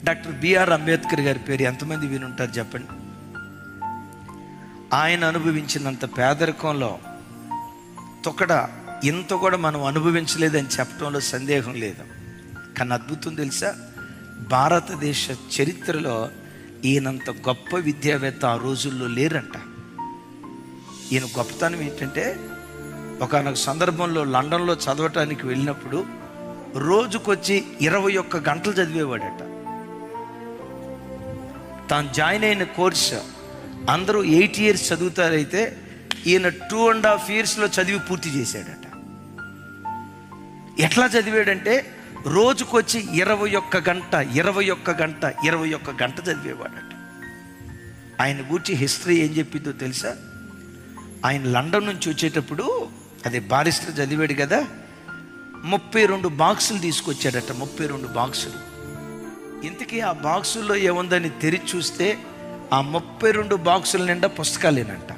Doctor BR Ambedkar గారి పేరు ఎంతమంది వినుంటారు చెప్పండి. ఆయన అనుభవించినంత పేదరికంలో తొక్కడ ఇంత కూడా మనం అనుభవించలేదని చెప్పడంలో సందేహం లేదు. కానీ అద్భుతం తెలుసా, భారతదేశ చరిత్రలో ఈయనంత గొప్ప విద్యావేత్త ఆ రోజుల్లో లేరంట. ఈయన గొప్పతనం ఏంటంటే, ఒకనొక సందర్భంలో లండన్లో చదవటానికి వెళ్ళినప్పుడు రోజుకొచ్చి 21 గంటలు చదివేవాడట. తాను జాయిన్ అయిన కోర్సు అందరూ 8 years చదువుతారైతే ఈయన 2.5 yearsలో చదివి పూర్తి చేశాడట. ఎట్లా చదివాడంటే రోజుకొచ్చి 21 గంట చదివేవాడట. ఆయన గురించి హిస్టరీ ఏం చెప్పిందో తెలుసా, ఆయన లండన్ నుంచి వచ్చేటప్పుడు అదే బారిస్టర్ చదివాడు కదా, 32 బాక్సులు తీసుకొచ్చాడట. 32 బాక్సులు. ఇంతకీ ఆ బాక్సుల్లో ఏముందని తెరిచి చూస్తే ఆ 32 బాక్సుల నిండా పుస్తకాలేనంట.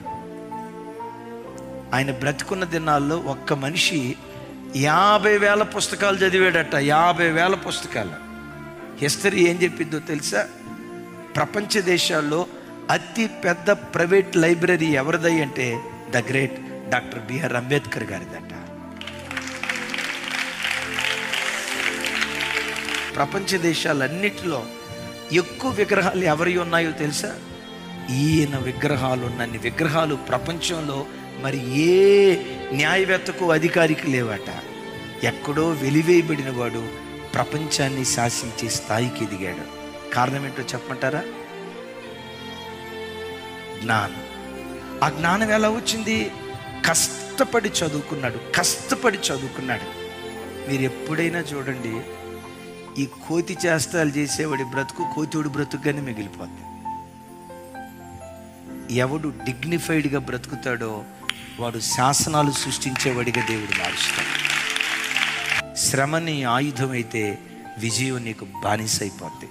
ఆయన బ్రతికున్న దినాల్లో ఒక్క మనిషి 50,000 పుస్తకాలు చదివాడట. 50,000 పుస్తకాలు. హిస్టరీ ఏం చెప్పిందో తెలుసా, ప్రపంచ దేశాల్లో అతి పెద్ద ప్రైవేట్ లైబ్రరీ ఎవరిదై అంటే the great doctor BR Ambedkar గారిదట. ప్రపంచ దేశాలన్నిటిలో ఎక్కువ విగ్రహాలు ఎవరి ఉన్నాయో తెలుసా, ఈయన విగ్రహాలు. ఉన్నన్ని విగ్రహాలు ప్రపంచంలో మరి ఏ న్యాయవేత్తకు అధికారికి లేవట. ఎక్కడో వెలివేయబడిన వాడు ప్రపంచాన్ని శాసించే స్థాయికి ఎదిగాడు. కారణం ఏంటో చెప్పమంటారా? జ్ఞానం. ఆ జ్ఞానం ఎలా వచ్చింది? కష్టపడి చదువుకున్నాడు. మీరు ఎప్పుడైనా చూడండి, ఈ కోతి చేష్టాలు చేసేవాడి బ్రతుకు కోతివాడి బ్రతుకుగానే మిగిలిపోతుంది. ఎవడు డిగ్నిఫైడ్గా బ్రతుకుతాడో వాడు శాసనాలు సృష్టించేవాడిగా దేవుడు మారుస్తాడు. శ్రమ నీ ఆయుధం అయితే విజయం నీకు బానిసైపోద్ది.